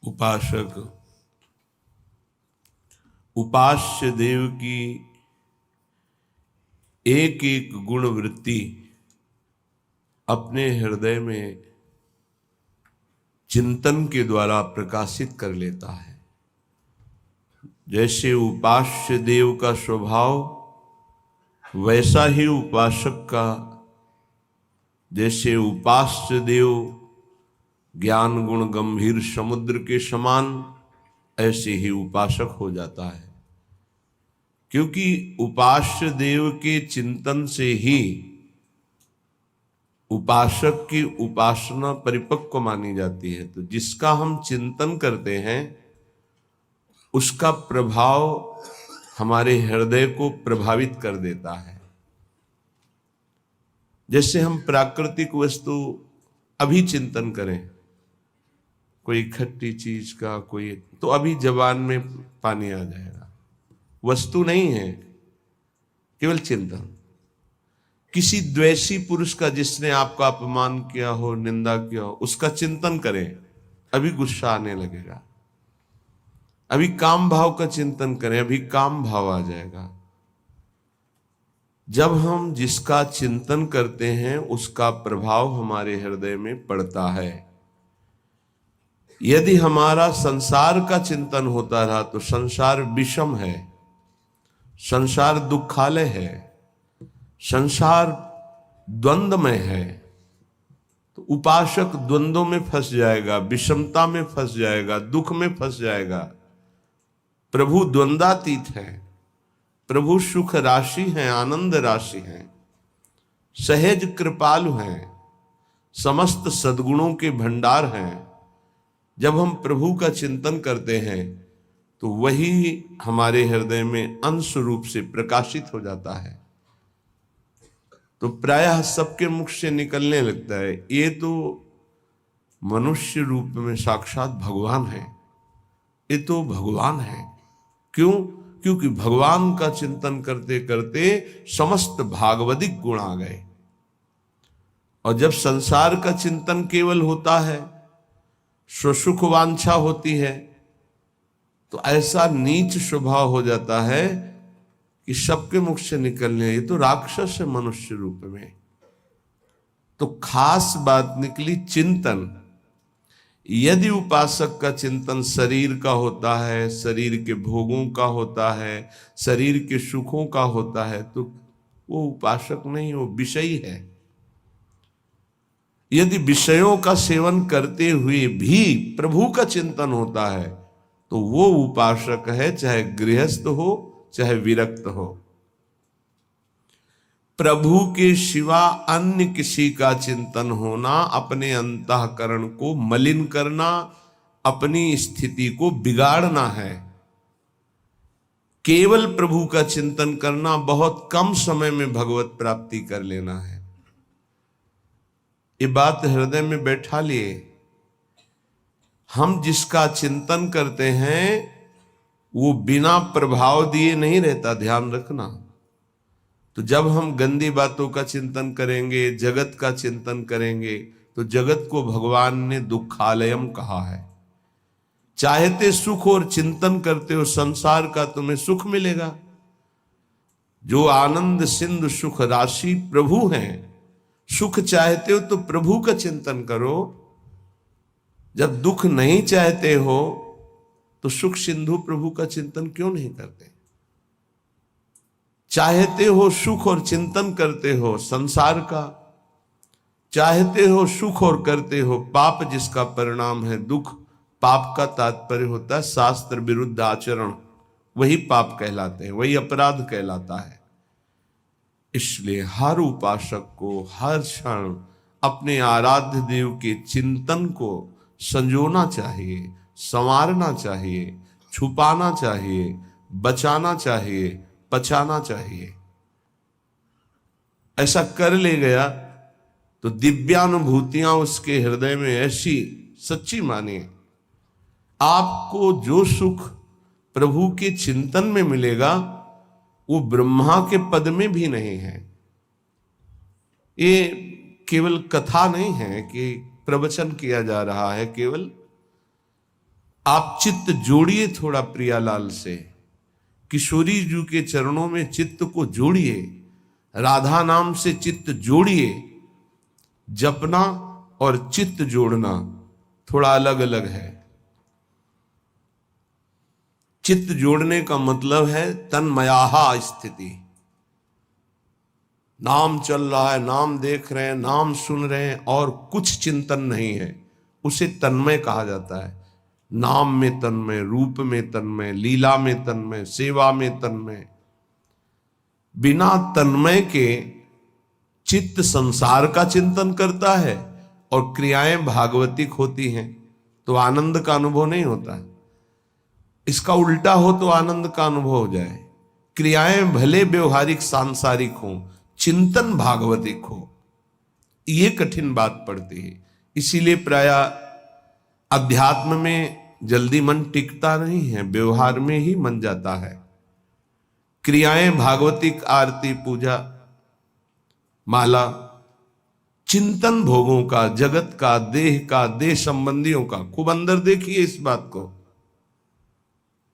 उपासक उपास्य देव की एक एक गुण वृत्ति अपने हृदय में चिंतन के द्वारा प्रकाशित कर लेता है। जैसे उपास्य देव का स्वभाव वैसा ही उपासक का, जैसे उपास्य देव ज्ञान गुण गंभीर समुद्र के समान, ऐसे ही उपासक हो जाता है। क्योंकि उपास्य देव के चिंतन से ही उपासक की उपासना परिपक्व मानी जाती है। तो जिसका हम चिंतन करते हैं उसका प्रभाव हमारे हृदय को प्रभावित कर देता है। जैसे हम प्राकृतिक वस्तु अभी चिंतन करें, कोई खट्टी चीज का, कोई तो अभी जबान में पानी आ जाएगा। वस्तु नहीं है, केवल चिंतन। किसी द्वेषी पुरुष का जिसने आपका अपमान किया हो, निंदा किया हो, उसका चिंतन करें, अभी गुस्सा आने लगेगा। अभी काम भाव का चिंतन करें, अभी काम भाव आ जाएगा। जब हम जिसका चिंतन करते हैं उसका प्रभाव हमारे हृदय में पड़ता है। यदि हमारा संसार का चिंतन होता रहा तो संसार विषम है, संसार दुखालय है, संसार द्वंद्वमय है। तो उपासक द्वंद्वों में फंस जाएगा, विषमता में फंस जाएगा, दुख में फंस जाएगा। प्रभु द्वंद्वातीत है, प्रभु सुख राशि हैं, आनंद राशि हैं, सहज कृपालु हैं, समस्त सद्गुणों के भंडार हैं। जब हम प्रभु का चिंतन करते हैं तो वही हमारे हृदय में अंश रूप से प्रकाशित हो जाता है। तो प्रायः सबके मुख से निकलने लगता है, ये तो मनुष्य रूप में साक्षात भगवान है, ये तो भगवान है। क्यों? क्योंकि भगवान का चिंतन करते करते समस्त भागवतिक गुण आ गए। और जब संसार का चिंतन केवल होता है, स्वसुख वांछा होती है, तो ऐसा नीच स्वभाव हो जाता है कि सबके मुख से निकलने, ये तो राक्षस है मनुष्य रूप में। तो खास बात निकली चिंतन। यदि उपासक का चिंतन शरीर का होता है, शरीर के भोगों का होता है, शरीर के सुखों का होता है, तो वो उपासक नहीं, वो विषयी है। यदि विषयों का सेवन करते हुए भी प्रभु का चिंतन होता है तो वो उपासक है, चाहे गृहस्थ हो चाहे विरक्त हो। प्रभु के सिवा अन्य किसी का चिंतन होना अपने अंतःकरण को मलिन करना, अपनी स्थिति को बिगाड़ना है। केवल प्रभु का चिंतन करना, बहुत कम समय में भगवत प्राप्ति कर लेना है। ये बात हृदय में बैठा लिए। हम जिसका चिंतन करते हैं वो बिना प्रभाव दिए नहीं रहता, ध्यान रखना। तो जब हम गंदी बातों का चिंतन करेंगे, जगत का चिंतन करेंगे, तो जगत को भगवान ने दुखालयम कहा है। चाहते सुख और चिंतन करते हो संसार का, तुम्हें सुख मिलेगा। जो आनंद सिंधु सुख राशि प्रभु हैं, सुख चाहते हो तो प्रभु का चिंतन करो। जब दुख नहीं चाहते हो तो सुख सिंधु प्रभु का चिंतन क्यों नहीं करते? चाहते हो सुख और चिंतन करते हो संसार का, चाहते हो सुख और करते हो पाप, जिसका परिणाम है दुख। पाप का तात्पर्य होता है शास्त्र विरुद्ध आचरण, वही पाप कहलाते हैं, वही अपराध कहलाता है। इसलिए हर उपासक को हर क्षण अपने आराध्य देव के चिंतन को संजोना चाहिए, संवारना चाहिए, छुपाना चाहिए, बचाना चाहिए, पचाना चाहिए। ऐसा कर ले गया तो दिव्यानुभूतियां उसके हृदय में ऐसी सच्ची मानिए। आपको जो सुख प्रभु के चिंतन में मिलेगा वो ब्रह्मा के पद में भी नहीं है। ये केवल कथा नहीं है कि प्रवचन किया जा रहा है, केवल आप चित्त जोड़िए थोड़ा प्रियालाल से, किशोरी जी के चरणों में चित्त को जोड़िए, राधा नाम से चित्त जोड़िए। जपना और चित्त जोड़ना थोड़ा अलग अलग है। चित्त जोड़ने का मतलब है तन्मयाहा स्थिति। नाम चल रहा है, नाम देख रहे हैं, नाम सुन रहे हैं और कुछ चिंतन नहीं है, उसे तन्मय कहा जाता है। नाम में तन्मय, रूप में तन्मय, लीला में तन्मय, सेवा में तन्मय। बिना तन्मय के चित्त संसार का चिंतन करता है और क्रियाएं भागवतिक होती हैं तो आनंद का अनुभव नहीं होता है। इसका उल्टा हो तो आनंद का अनुभव हो जाए। क्रियाएं भले व्यवहारिक सांसारिक हो, चिंतन भागवतिक हो, ये कठिन बात पड़ती है। इसीलिए प्राय अध्यात्म में जल्दी मन टिकता नहीं है, व्यवहार में ही मन जाता है। क्रियाएं भागवतिक, आरती, पूजा, माला, चिंतन भोगों का, जगत का, देह संबंधियों का, खूब अंदर देखिए इस बात को,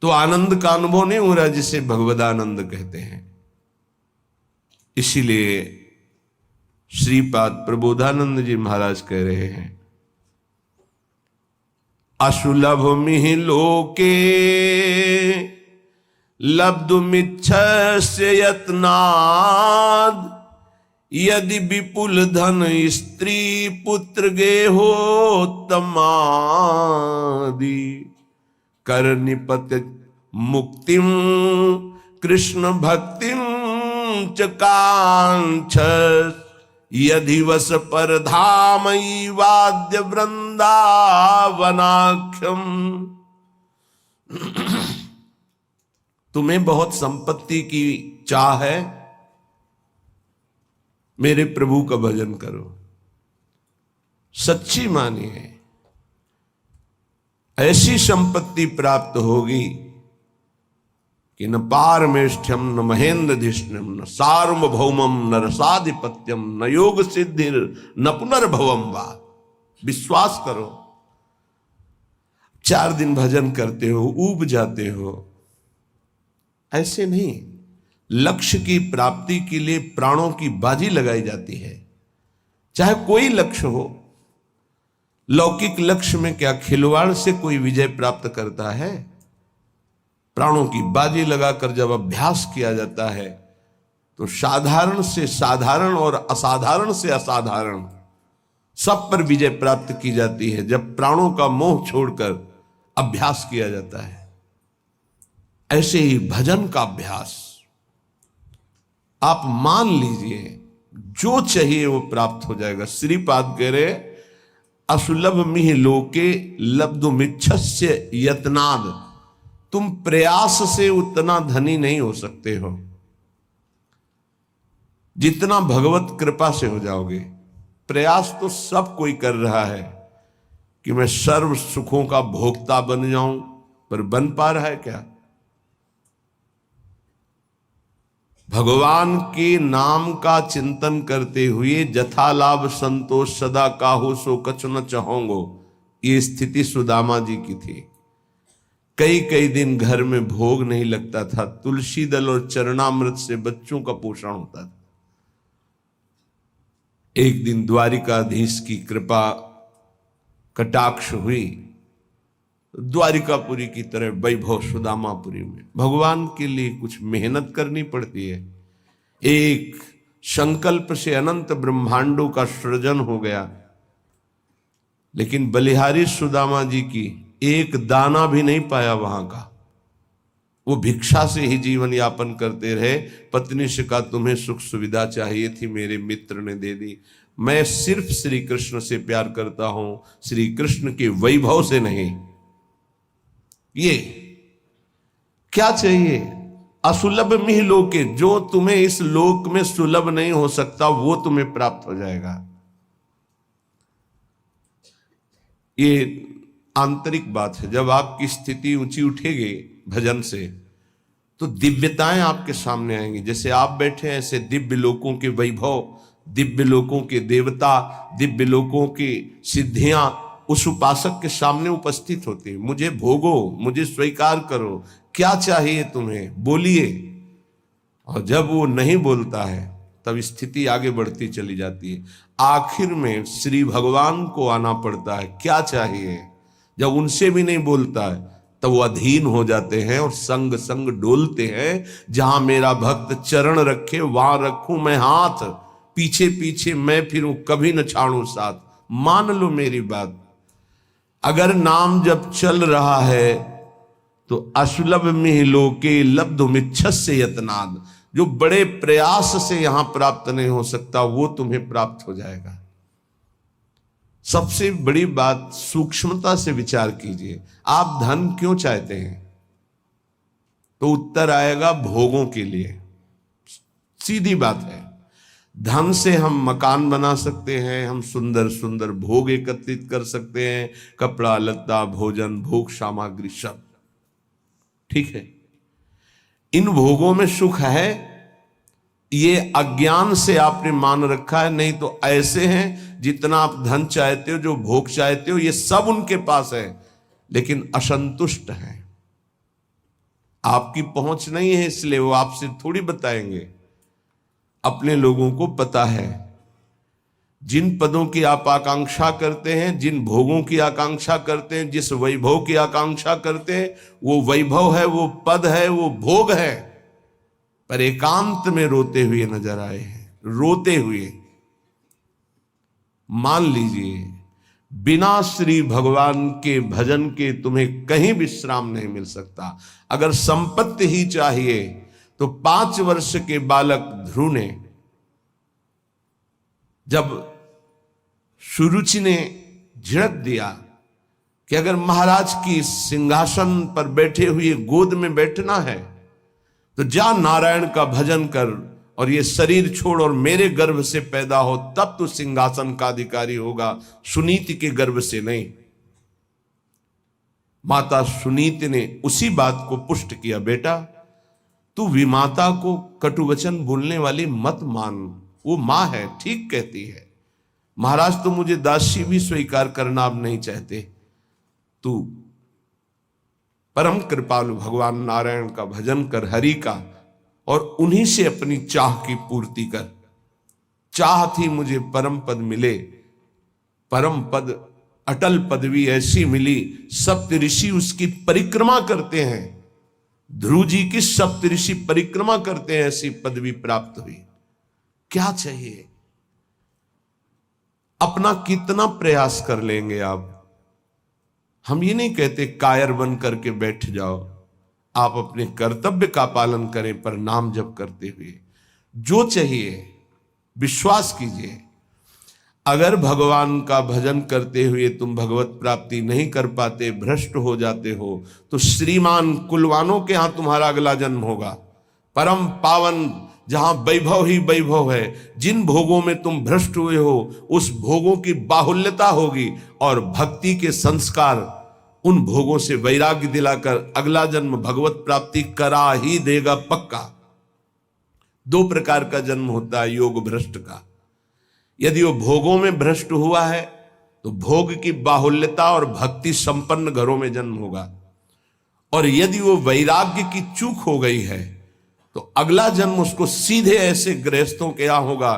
तो आनंद का अनुभव नहीं हो रहा जिसे भगवदानंद कहते हैं। इसीलिए श्रीपाद प्रबोधानंद जी महाराज कह रहे हैं, असुलभ मिहि लोके लब्धुमिच्छस्य यत्नाद, यदि विपुल धन स्त्री पुत्र गेहोत्तमादि, कर निपत मुक्तिम कृष्ण भक्तिम च कांक्षस, यदि वस पर धाम वाद्य वृंदावनाख्यम। तुम्हें बहुत संपत्ति की चाह है, मेरे प्रभु का भजन करो, सच्ची मानिए। ऐसी संपत्ति प्राप्त होगी कि न पारमेष्ठ्यम न महेंद्रधिष्ण्यम न सार्वभौमम न रसाधिपत्यम न योग सिद्धिर न पुनर्भवम वा। विश्वास करो। 4 दिन भजन करते हो, ऊब जाते हो, ऐसे नहीं। लक्ष्य की प्राप्ति के लिए प्राणों की बाजी लगाई जाती है, चाहे कोई लक्ष्य हो। लौकिक लक्ष्य में क्या खिलवाड़ से कोई विजय प्राप्त करता है? प्राणों की बाजी लगाकर जब अभ्यास किया जाता है तो साधारण से साधारण और असाधारण से असाधारण सब पर विजय प्राप्त की जाती है, जब प्राणों का मोह छोड़कर अभ्यास किया जाता है। ऐसे ही भजन का अभ्यास आप मान लीजिए, जो चाहिए वो प्राप्त हो जाएगा। श्रीपाद कह रहे, असुलभ मिहि लोके लब्धुमिच्छस्य यत्नाद। तुम प्रयास से उतना धनी नहीं हो सकते हो जितना भगवत कृपा से हो जाओगे। प्रयास तो सब कोई कर रहा है कि मैं सर्व सुखों का भोक्ता बन जाऊं, पर बन पा रहा है क्या? भगवान के नाम का चिंतन करते हुए जथा लाभ संतोष सदा काहू सो कछु न चाहोंगो, ये स्थिति सुदामा जी की थी। कई कई दिन घर में भोग नहीं लगता था, तुलसी दल और चरणामृत से बच्चों का पोषण होता था। एक दिन द्वारिकाधीश की कृपा कटाक्ष हुई, द्वारिकापुरी की तरह वैभव सुदामापुरी में। भगवान के लिए कुछ मेहनत करनी पड़ती है। एक संकल्प से अनंत ब्रह्मांडों का सृजन हो गया, लेकिन बलिहारी सुदामा जी की एक दाना भी नहीं पाया वहां का। वो भिक्षा से ही जीवन यापन करते रहे। पत्नी से कहा, तुम्हें सुख सुविधा चाहिए थी, मेरे मित्र ने दे दी। मैं सिर्फ श्री कृष्ण से प्यार करता हूं, श्री कृष्ण के वैभव से नहीं। ये क्या चाहिए? असुलभ मिहि लोके, जो तुम्हें इस लोक में सुलभ नहीं हो सकता वो तुम्हें प्राप्त हो जाएगा। ये आंतरिक बात है। जब आपकी स्थिति ऊंची उठेगी भजन से, तो दिव्यताएं आपके सामने आएंगी। जैसे आप बैठे हैं, ऐसे दिव्य लोकों के वैभव, दिव्य लोकों के देवता, दिव्य लोकों की सिद्धियां उस उपासक के सामने उपस्थित होती है। मुझे भोगो, मुझे स्वीकार करो, क्या चाहिए तुम्हें, बोलिए। और जब वो नहीं बोलता है तब स्थिति आगे बढ़ती चली जाती है। आखिर में श्री भगवान को आना पड़ता है, क्या चाहिए। जब उनसे भी नहीं बोलता है तब वो अधीन हो जाते हैं और संग संग डोलते हैं। जहां मेरा भक्त चरण रखे वहां रखूं मैं हाथ, पीछे पीछे मैं फिरूं कभी न छाड़ूं साथ। मान लो मेरी बात, अगर नाम जब चल रहा है तो असुलभ में लोके लब्धुमिच्छस्य यत्नाद, जो बड़े प्रयास से यहां प्राप्त नहीं हो सकता वो तुम्हें प्राप्त हो जाएगा। सबसे बड़ी बात, सूक्ष्मता से विचार कीजिए। आप धन क्यों चाहते हैं? तो उत्तर आएगा भोगों के लिए। सीधी बात है। धन से हम मकान बना सकते हैं, हम सुंदर सुंदर भोग एकत्रित कर सकते हैं, कपड़ा लत्ता भोजन भोग सामग्री सब ठीक है। इन भोगों में सुख है, ये अज्ञान से आपने मान रखा है। नहीं तो ऐसे हैं, जितना आप धन चाहते हो, जो भोग चाहते हो, ये सब उनके पास है लेकिन असंतुष्ट हैं। आपकी पहुंच नहीं है इसलिए वो आपसे थोड़ी बताएंगे। अपने लोगों को पता है, जिन पदों की आप आकांक्षा करते हैं, जिन भोगों की आकांक्षा करते हैं, जिस वैभव की आकांक्षा करते हैं, वो वैभव है, वो पद है, वो भोग है, पर एकांत में रोते हुए नजर आए हैं। रोते हुए। मान लीजिए बिना श्री भगवान के भजन के तुम्हें कहीं विश्राम नहीं मिल सकता। अगर संपत्ति ही चाहिए तो 5 वर्ष के बालक ध्रुव ने, जब सुरुचि ने झिड़क दिया कि अगर महाराज की सिंहासन पर बैठे हुए गोद में बैठना है तो जा नारायण का भजन कर और ये शरीर छोड़ और मेरे गर्भ से पैदा हो, तब तो सिंहासन का अधिकारी होगा, सुनीति के गर्भ से नहीं। माता सुनीति ने उसी बात को पुष्ट किया, बेटा तू विमाता को कटुवचन बोलने वाली मत मान, वो मां है, ठीक कहती है। महाराज तो मुझे दासी भी स्वीकार करना अब नहीं चाहते, तू परम कृपालु भगवान नारायण का भजन कर, हरि का, और उन्हीं से अपनी चाह की पूर्ति कर। चाह थी मुझे परम पद मिले, परम पद अटल पदवी ऐसी मिली, सप्त ऋषि उसकी परिक्रमा करते हैं, ध्रुव जी की सप्त ऋषि परिक्रमा करते हैं, ऐसी पदवी प्राप्त हुई। क्या चाहिए? अपना कितना प्रयास कर लेंगे आप? हम ये नहीं कहते कायर बन करके बैठ जाओ, आप अपने कर्तव्य का पालन करें, पर नाम जप करते हुए जो चाहिए विश्वास कीजिए। अगर भगवान का भजन करते हुए तुम भगवत प्राप्ति नहीं कर पाते, भ्रष्ट हो जाते हो, तो श्रीमान कुलवानों के यहां तुम्हारा अगला जन्म होगा, परम पावन, जहां वैभव ही वैभव है। जिन भोगों में तुम भ्रष्ट हुए हो उस भोगों की बाहुल्यता होगी, और भक्ति के संस्कार उन भोगों से वैराग्य दिलाकर अगला जन्म भगवत प्राप्ति करा ही देगा पक्का। 2 प्रकार का जन्म होता है योग भ्रष्ट का। यदि वो भोगों में भ्रष्ट हुआ है तो भोग की बाहुल्यता और भक्ति संपन्न घरों में जन्म होगा, और यदि वो वैराग्य की चूक हो गई है तो अगला जन्म उसको सीधे ऐसे गृहस्थों के यहां होगा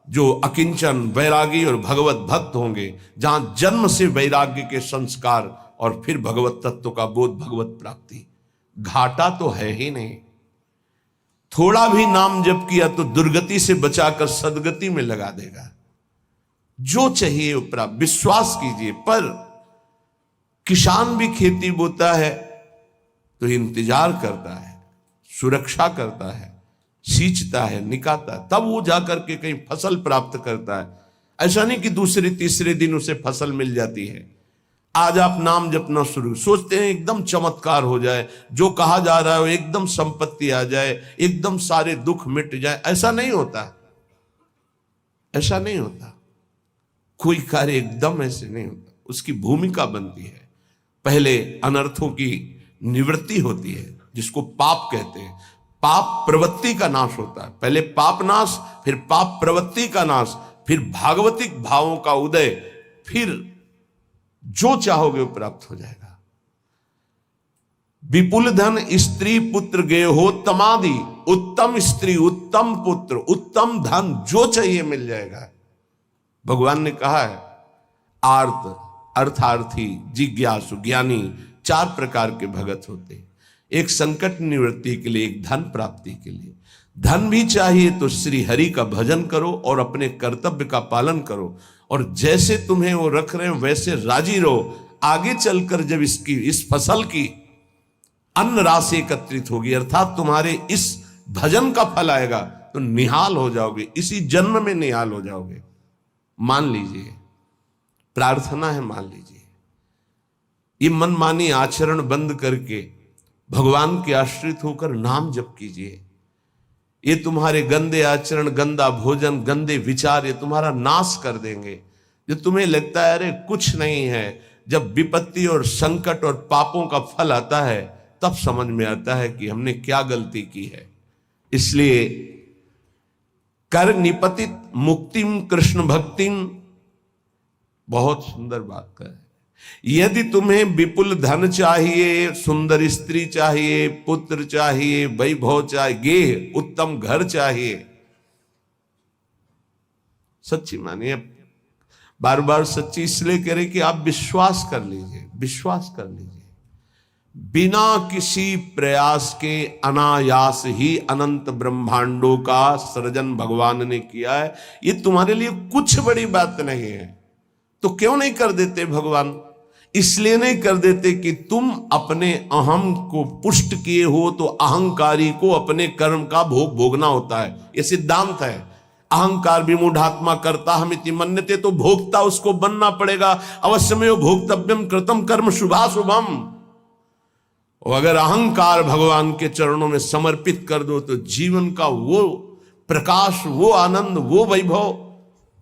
जो अकिंचन वैरागी और भगवत भक्त होंगे, जहां जन्म से वैराग्य के संस्कार और फिर भगवत तत्व का बोध, भगवत प्राप्ति। घाटा तो है ही नहीं। थोड़ा भी नाम जप किया तो दुर्गति से बचाकर सदगति में लगा देगा। जो चाहिए वो प्राप्त, विश्वास कीजिए। पर किसान भी खेती बोता है तो इंतजार करता है, सुरक्षा करता है, सींचता है, निकालता है, तब वो जाकर के कहीं फसल प्राप्त करता है। ऐसा नहीं कि दूसरे तीसरे दिन उसे फसल मिल जाती है। आज आप नाम जपना शुरू, सोचते हैं एकदम चमत्कार हो जाए, जो कहा जा रहा है एकदम संपत्ति आ जाए, एकदम सारे दुख मिट जाए। ऐसा नहीं होता, ऐसा नहीं होता। कोई कार्य एकदम ऐसे नहीं होता, उसकी भूमिका बनती है। पहले अनर्थों की निवृत्ति होती है, जिसको पाप कहते हैं। पाप प्रवृत्ति का नाश होता है। पहले पाप नाश, फिर पाप प्रवृत्ति का नाश, फिर भागवतिक भावों का उदय, फिर जो चाहोगे वो प्राप्त हो जाएगा। विपुल धन स्त्री पुत्र गे हो तमादि, उत्तम स्त्री उत्तम पुत्र उत्तम धन जो चाहिए मिल जाएगा। भगवान ने कहा है आर्त अर्थार्थी जिज्ञासु ज्ञानी 4 प्रकार के भगत होते। एक संकट निवृत्ति के लिए, एक धन प्राप्ति के लिए। धन भी चाहिए तो श्री हरि का भजन करो और अपने कर्तव्य का पालन करो, और जैसे तुम्हें वो रख रहे हैं वैसे राजी रहो। आगे चलकर जब इस फसल की अन्न राशि एकत्रित होगी, अर्थात तुम्हारे इस भजन का फल आएगा, तो निहाल हो जाओगे, इसी जन्म में निहाल हो जाओगे। मान लीजिए, प्रार्थना है, मान लीजिए, ये मनमानी आचरण बंद करके भगवान के आश्रित होकर नाम जप कीजिए। ये तुम्हारे गंदे आचरण, गंदा भोजन, गंदे विचार, ये तुम्हारा नाश कर देंगे। जो तुम्हें लगता है अरे कुछ नहीं है, जब विपत्ति और संकट और पापों का फल आता है तब समझ में आता है कि हमने क्या गलती की है। इसलिए कर निपतित मुक्तिम कृष्ण भक्तिम, बहुत सुंदर बात कर। यदि तुम्हें विपुल धन चाहिए, सुंदर स्त्री चाहिए, पुत्र चाहिए, वैभव चाहिए, उत्तम घर चाहिए, सच्ची मानिए, बार बार सच्ची इसलिए कह रहे कि आप विश्वास कर लीजिए, विश्वास कर लीजिए। बिना किसी प्रयास के अनायास ही अनंत ब्रह्मांडों का सृजन भगवान ने किया है। ये तुम्हारे लिए कुछ बड़ी बात नहीं है। तो क्यों नहीं कर देते भगवान? इसलिए नहीं कर देते कि तुम अपने अहम को पुष्ट किए हो, तो अहंकारी को अपने कर्म का भोग भोगना होता है। यह सिद्धांत है। अहंकार विमूढ़ात्मा करता हमिति मन्यते, तो भोगता उसको बनना पड़ेगा। अवश्यमेव भोक्तव्यम कृतम कर्म शुभाशुभम। और अगर अहंकार भगवान के चरणों में समर्पित कर दो तो जीवन का वो प्रकाश, वो आनंद, वो वैभव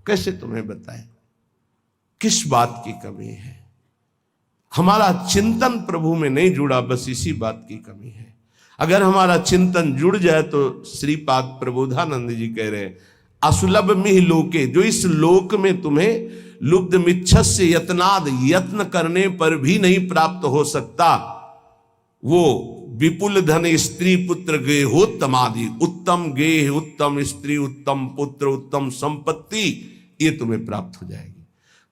कैसे तुम्हें बताएं? किस बात की कमी है? हमारा चिंतन प्रभु में नहीं जुड़ा, बस इसी बात की कमी है। अगर हमारा चिंतन जुड़ जाए तो श्रीपाद प्रबोधानंद जी कह रहे हैं असुलभ मिह लोके, जो इस लोक में तुम्हें लुब्ध मिच्छस्य यत्नाद, यत्न करने पर भी नहीं प्राप्त हो सकता, वो विपुल धन स्त्री पुत्र गेहो तमादि, उत्तम गेह, उत्तम स्त्री, उत्तम पुत्र, उत्तम संपत्ति, ये तुम्हें प्राप्त हो जाएगी।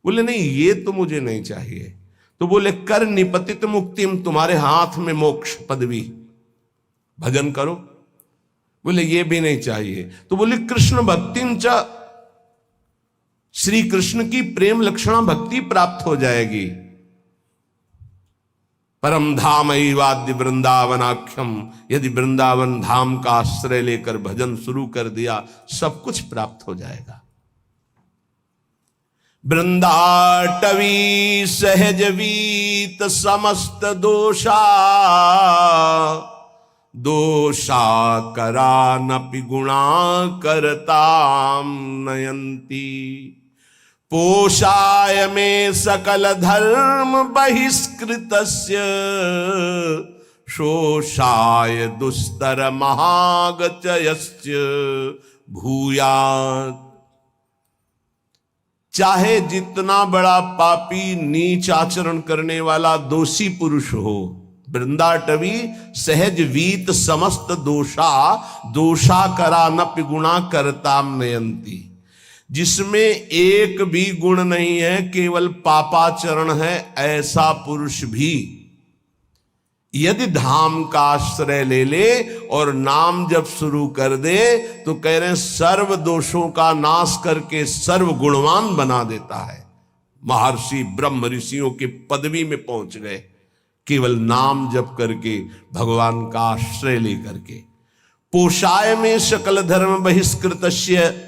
बोले नहीं ये तो मुझे नहीं चाहिए। तो बोले कर निपतित मुक्तिम, तुम्हारे हाथ में मोक्ष पदवी, भजन करो। बोले ये भी नहीं चाहिए। तो बोले कृष्ण भक्तिं च, श्री कृष्ण की प्रेम लक्षणा भक्ति प्राप्त हो जाएगी। परम धाम वाद्य वृंदावनाख्यम, यदि वृंदावन धाम का आश्रय लेकर भजन शुरू कर दिया सब कुछ प्राप्त हो जाएगा। वृंदाटवी सहज वीत समस्त दोषा, दोषा करा नपि गुणा करताम नयंती, पोषाय में सकल धर्म बहिष्कृतस्य, शोषाय दुस्तर महागचयस्य भूयात्। चाहे जितना बड़ा पापी, नीच आचरण करने वाला दोषी पुरुष हो, वृंदाटवी सहज वीत समस्त दोषा, दोषा करा नपि गुणा करताम नयंती, जिसमें एक भी गुण नहीं है, केवल पापाचरण है, ऐसा पुरुष भी यदि धाम का आश्रय ले ले और नाम जब शुरू कर दे तो कह रहे हैं सर्व दोषों का नाश करके सर्व गुणवान बना देता है। महर्षि ब्रह्म ऋषियों के पदवी में पहुंच गए केवल नाम जप करके, भगवान का आश्रय लेकर के। पोषाय में सकल धर्म बहिष्कृतस्य,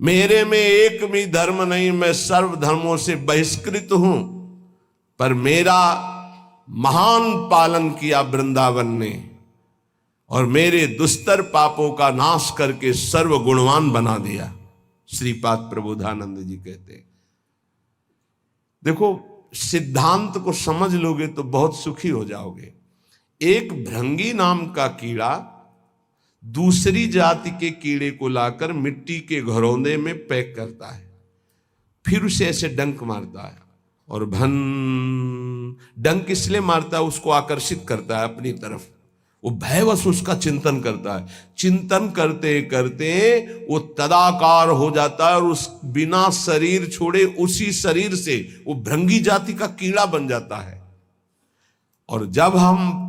मेरे में एक भी धर्म नहीं, मैं सर्व धर्मों से बहिष्कृत हूं, पर मेरा महान पालन किया वृंदावन ने और मेरे दुस्तर पापों का नाश करके सर्व गुणवान बना दिया। श्रीपाद प्रबोधानंद जी कहते हैं। देखो सिद्धांत को समझ लोगे तो बहुत सुखी हो जाओगे। एक भृंगी नाम का कीड़ा दूसरी जाति के कीड़े को लाकर मिट्टी के घरौंदे में पैक करता है, फिर उसे ऐसे डंक मारता है और भन डंक इसलिए मारता है, उसको आकर्षित करता है अपनी तरफ, वो भयवश उसका चिंतन करता है। चिंतन करते करते वो तदाकार हो जाता है और उस बिना शरीर छोड़े उसी शरीर से वो भृंगी जाति का कीड़ा बन जाता है। और जब हम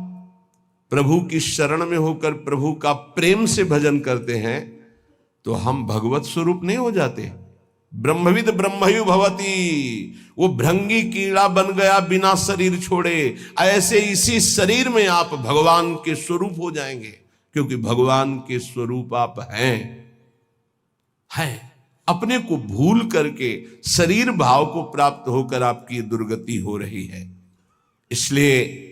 प्रभु की शरण में होकर प्रभु का प्रेम से भजन करते हैं तो हम भगवत स्वरूप नहीं हो जाते। ब्रह्मविद ब्रह्मयु भवति, वो भृंगी कीड़ा बन गया बिना शरीर छोड़े, ऐसे इसी शरीर में आप भगवान के स्वरूप हो जाएंगे, क्योंकि भगवान के स्वरूप आप हैं। अपने को भूल करके शरीर भाव को प्राप्त होकर आपकी दुर्गति हो रही है। इसलिए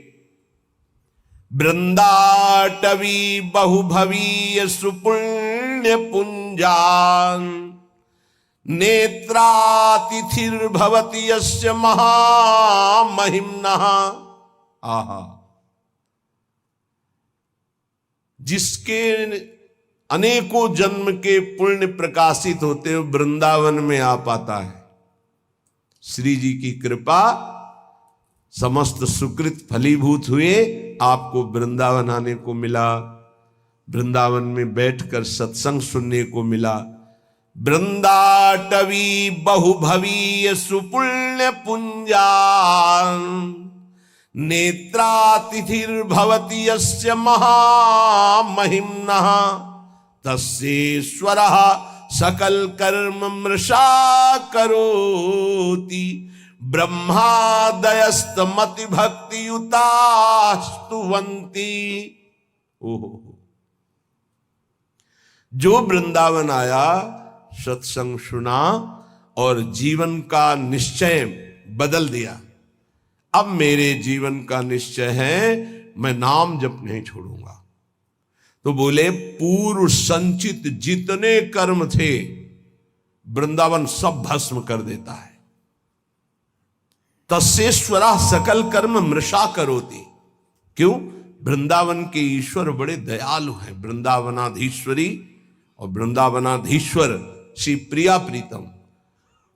वृंदाटवी बहुभवीय सुपुण्य पुंजान नेत्रातिथिर्भवति यस्य महामहिम्नः। आहा, जिसके अनेकों जन्म के पुण्य प्रकाशित होते हुए वृंदावन में आ पाता है। श्री जी की कृपा, समस्त सुकृत फलीभूत हुए, आपको वृंदावन आने को मिला, वृंदावन में बैठकर सत्संग सुनने को मिला। वृंदाटवी बहुभवीय सुपुण्य पुंजान नेत्रातिथिर्भवति यस्य महामहिम्नः तस्येश्वरः सकल कर्म मृषा करोति ब्रह्मादयस्तमति भक्ति युतास्तुवन्ति। ओहो, जो वृंदावन आया, सत्संग सुना और जीवन का निश्चय बदल दिया। अब मेरे जीवन का निश्चय है मैं नाम जप नहीं छोड़ूंगा, तो बोले पूर्व संचित जितने कर्म थे वृंदावन सब भस्म कर देता है। तस्येश्वरा सकल कर्म मृषा करोति। क्यों? वृंदावन के ईश्वर बड़े दयालु हैं। वृंदावनाधीश्वरी और वृंदावनाधीश्वर श्री प्रिया प्रीतम,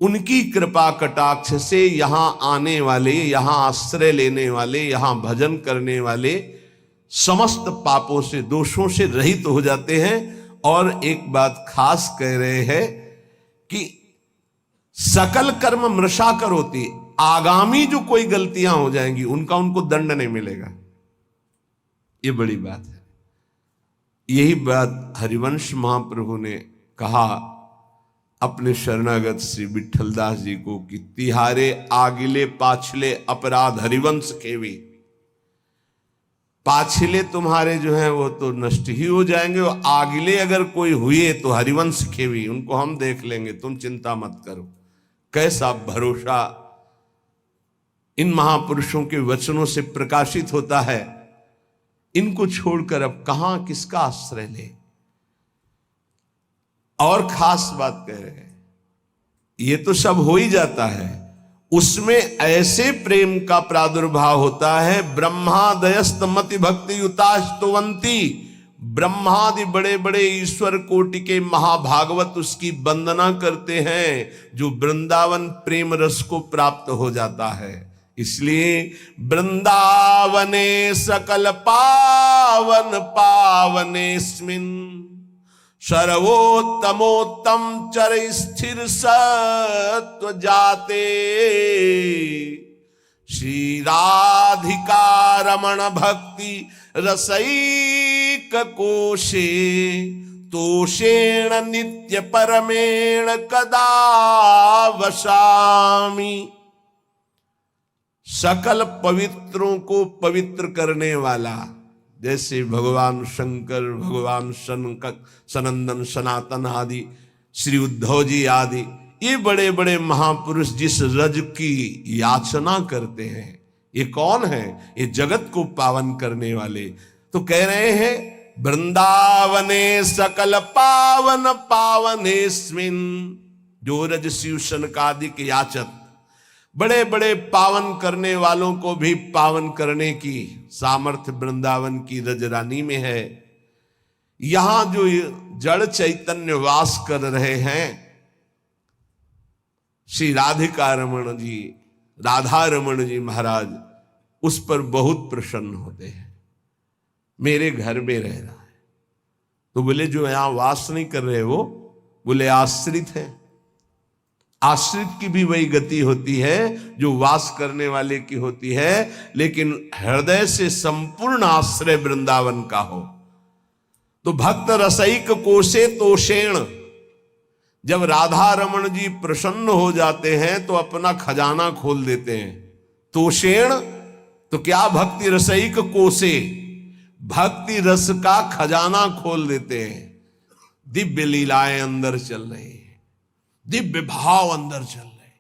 उनकी कृपा कटाक्ष से यहां आने वाले, यहां आश्रय लेने वाले, यहां भजन करने वाले समस्त पापों से, दोषों से रहित हो जाते हैं। और एक बात खास कह रहे हैं कि सकल कर्म मृषा करोति, आगामी जो कोई गलतियां हो जाएंगी उनका उनको दंड नहीं मिलेगा। ये बड़ी बात है। यही बात हरिवंश महाप्रभु ने कहा अपने शरणागत श्री विठलदास जी को कि तिहारे आगिले पाछले अपराध हरिवंश खेवी। पाछले तुम्हारे जो हैं वो तो नष्ट ही हो जाएंगे, और आगिले अगर कोई हुए तो हरिवंश खेवी, उनको हम देख लेंगे, तुम चिंता मत करो। कैसा भरोसा इन महापुरुषों के वचनों से प्रकाशित होता है। इनको छोड़कर अब कहां किसका आश्रय ले। और खास बात कह रहे हैं, ये तो सब हो ही जाता है, उसमें ऐसे प्रेम का प्रादुर्भाव होता है। ब्रह्मादयस्तमति भक्ति युतास्तुवंती, ब्रह्मादि बड़े बड़े ईश्वर कोटि के महाभागवत उसकी वंदना करते हैं, जो वृंदावन प्रेम रस को प्राप्त हो जाता है। इसलिए वृंदावने सकल पावन पावनेस्मिन् सर्वोत्तमोत्तम चर स्थिर सत्व जाते श्री राधिका रमण भक्ति रसैक कोशे तोषेण नित्य परमेण कदा वसामि। सकल पवित्रों को पवित्र करने वाला, जैसे भगवान शंकर, भगवान सनंदन, सनातन आदि, श्री उद्धव जी आदि, ये बड़े बड़े महापुरुष जिस रज की याचना करते हैं, ये कौन है? ये जगत को पावन करने वाले। तो कह रहे हैं वृंदावने सकल पावन पावनेस्मिन्, जो रज शिव सनकादिक याचक, बड़े बड़े पावन करने वालों को भी पावन करने की सामर्थ्य वृंदावन की रजरानी में है। यहां जो जड़ चैतन्य वास कर रहे हैं, श्री राधिका रमण जी, राधा रमन जी महाराज उस पर बहुत प्रसन्न होते हैं, मेरे घर में रह रहा है। तो बोले जो यहां वास नहीं कर रहे वो, बोले आश्रित है। आश्रित की भी वही गति होती है जो वास करने वाले की होती है, लेकिन हृदय से संपूर्ण आश्रय वृंदावन का हो। तो भक्त रसैक कोशे तोषेण, जब राधा रमन जी प्रसन्न हो जाते हैं तो अपना खजाना खोल देते हैं। तोषेण तो क्या, भक्ति रसैक कोशे, भक्ति रस का खजाना खोल देते हैं। दिव्य लीलाएं अंदर चल रही है, दिव्य भाव अंदर चल रहे,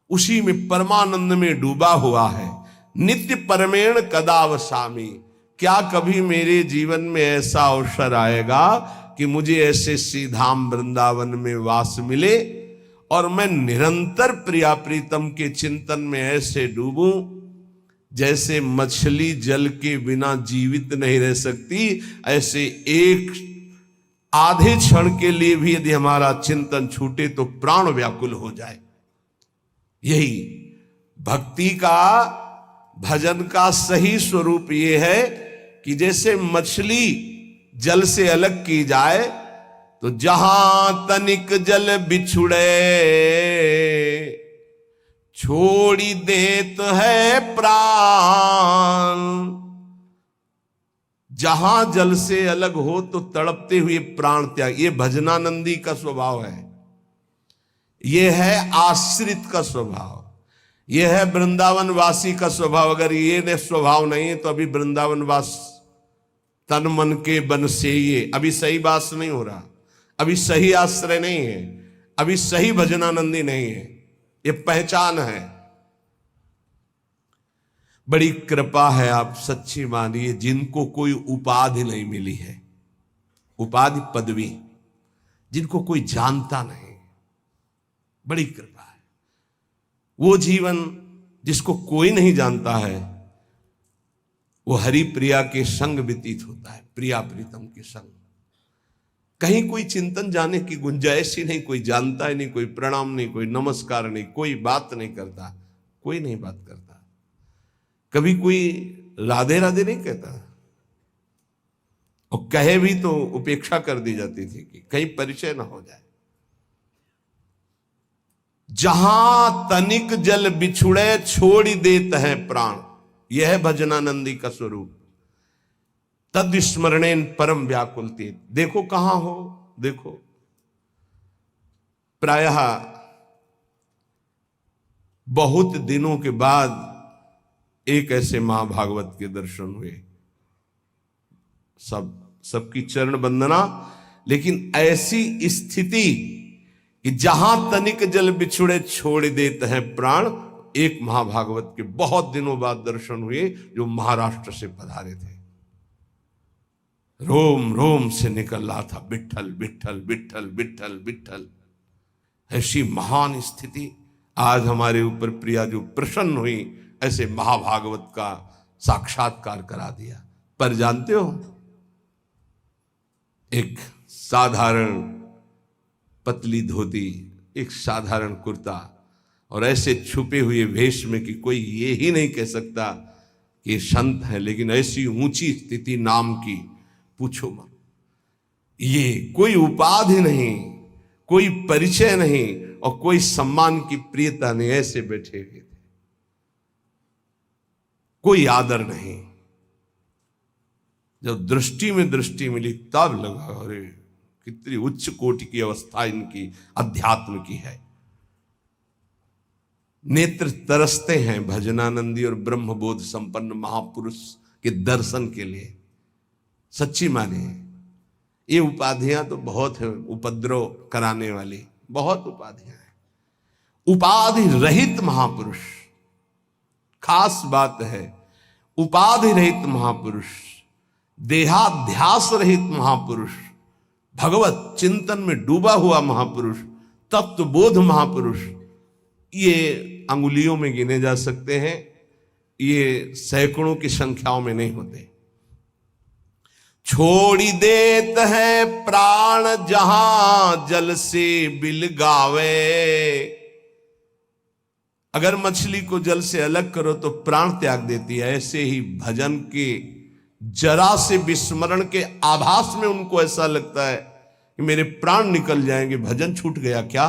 उसी में परमानंद में डूबा हुआ है। नित्य परमेण कदावसामी, क्या कभी मेरे जीवन में ऐसा अवसर आएगा कि मुझे ऐसे श्रीधाम वृंदावन में वास मिले और मैं निरंतर प्रिया प्रीतम के चिंतन में ऐसे डूबूं जैसे मछली जल के बिना जीवित नहीं रह सकती, ऐसे एक आधे क्षण के लिए भी यदि हमारा चिंतन छूटे तो प्राण व्याकुल हो जाए। यही भक्ति का, भजन का सही स्वरूप ये है कि जैसे मछली जल से अलग की जाए तो जहां तनिक जल बिछुड़े छोड़ी देत है प्राण। जहां जल से अलग हो तो तड़पते हुए प्राण त्याग, ये भजनानंदी का स्वभाव है, यह है आश्रित का स्वभाव, यह है वृंदावन वासी का स्वभाव। अगर ये स्वभाव नहीं है तो अभी वृंदावन वास तन मन के बन से ये अभी सही बात नहीं हो रहा, अभी सही आश्रय नहीं है, अभी सही भजनानंदी नहीं है, ये पहचान है। बड़ी कृपा है, आप सच्ची मानिए, जिनको कोई उपाधि नहीं मिली है, उपाधि पदवी, जिनको कोई जानता नहीं, बड़ी कृपा है। वो जीवन जिसको कोई नहीं जानता है वो हरि प्रिया के संग व्यतीत होता है, प्रिया प्रीतम के संग। कहीं कोई चिंतन जाने की गुंजाइश ही नहीं, कोई जानता ही नहीं, कोई प्रणाम नहीं, कोई नमस्कार नहीं, कोई बात नहीं करता, कोई नहीं बात करता, कभी कोई राधे राधे नहीं कहता, और कहे भी तो उपेक्षा कर दी जाती थी कि कहीं परिचय ना हो जाए। जहां तनिक जल बिछुड़े छोड़ी देत है प्राण, यह है भजनानंदी का स्वरूप। तद स्मरणेन परम व्याकुलते, देखो कहां हो, देखो प्रायः बहुत दिनों के बाद एक ऐसे महाभागवत के दर्शन हुए, सबकी चरण वंदना, लेकिन ऐसी स्थिति कि जहां तनिक जल बिछुड़े छोड़ देते हैं प्राण, एक महाभागवत के बहुत दिनों बाद दर्शन हुए जो महाराष्ट्र से पधारे थे। रोम रोम से निकल रहा था विठ्ठल विठ्ठल विठ्ठल विठ्ठल विठ्ठल। ऐसी महान स्थिति आज हमारे ऊपर प्रिया जो प्रसन्न हुई, ऐसे महाभागवत का साक्षात्कार करा दिया। पर जानते हो, एक साधारण पतली धोती, एक साधारण कुर्ता और ऐसे छुपे हुए वेश में कि कोई ये ही नहीं कह सकता कि संत है, लेकिन ऐसी ऊंची स्थिति नाम की, पूछो मत। ये कोई उपाधि नहीं, कोई परिचय नहीं और कोई सम्मान की प्रियता नहीं, ऐसे बैठे हुए थे, कोई आदर नहीं। जब दृष्टि में दृष्टि मिली तब लगा अरे कितनी उच्च कोटि की अवस्था इनकी अध्यात्म की है। नेत्र तरसते हैं भजनानंदी और ब्रह्मबोध संपन्न महापुरुष के दर्शन के लिए। सच्ची माने, ये उपाधियां तो बहुत है, उपद्रव कराने वाली बहुत उपाधियां हैं। उपाधि रहित महापुरुष, खास बात है, उपाधि रहित महापुरुष, देहाध्यास रहित महापुरुष, भगवत चिंतन में डूबा हुआ महापुरुष, तत्वबोध महापुरुष, ये अंगुलियों में गिने जा सकते हैं, ये सैकड़ों की संख्याओं में नहीं होते। छोड़ी देत है प्राण जहां जल से बिल गावे, अगर मछली को जल से अलग करो तो प्राण त्याग देती है, ऐसे ही भजन के जरा से विस्मरण के आभास में उनको ऐसा लगता है कि मेरे प्राण निकल जाएंगे, भजन छूट गया क्या।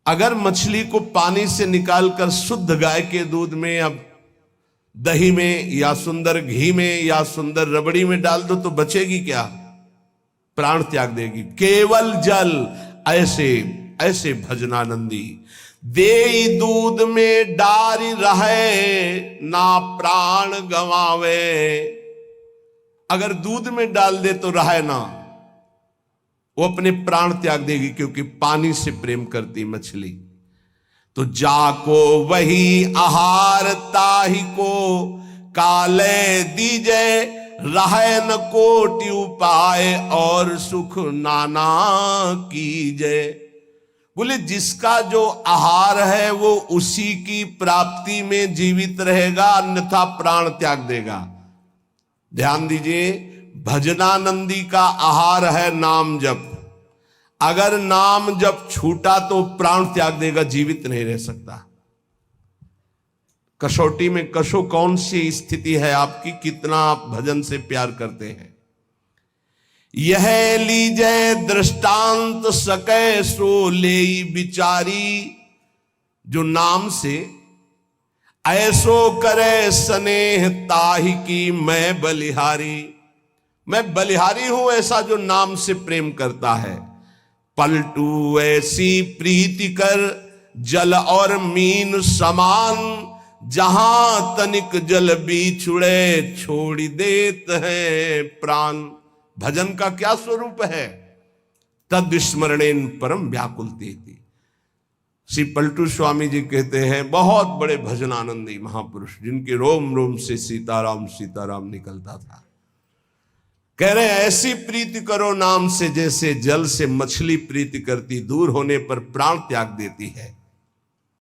अगर मछली को पानी से निकालकर शुद्ध गाय के दूध में, अब दही में, या सुंदर घी में, या सुंदर रबड़ी में डाल दो तो बचेगी क्या, प्राण त्याग देगी। केवल जल, ऐसे ऐसे भजनानंदी। दे दूध में डारी रहे, ना प्राण गवावे। अगर दूध में डाल दे तो रहे ना, वो अपने प्राण त्याग देगी, क्योंकि पानी से प्रेम करती मछली। तो जाको वही आहार ताहि को, काले दीजे रहे न कोटि उपाय, और सुख नाना कीजे। बोले जिसका जो आहार है वो उसी की प्राप्ति में जीवित रहेगा, अन्यथा प्राण त्याग देगा। ध्यान दीजिए, भजनानंदी का आहार है नाम जप। अगर नाम जप छूटा तो प्राण त्याग देगा, जीवित नहीं रह सकता। कसौटी में कसो कौन सी स्थिति है आपकी, कितना आप भजन से प्यार करते हैं। यह लीजे दृष्टांत सके सो लेई बिचारी, जो नाम से ऐसो करे स्नेह ताहि की मैं बलिहारी। मैं बलिहारी हूं ऐसा जो नाम से प्रेम करता है। पलटू ऐसी प्रीति कर जल और मीन समान, जहां तनिक जल बिछुड़े छोड़ देत है प्राण। भजन का क्या स्वरूप है, तद स्मरणेन परम व्याकुलती थी। श्री पलटू स्वामी जी कहते हैं, बहुत बड़े भजनानंदी महापुरुष, जिनके रोम रोम से सीताराम सीताराम निकलता था। कह रहे हैं ऐसी प्रीति करो नाम से, जैसे जल से मछली प्रीति करती, दूर होने पर प्राण त्याग देती है।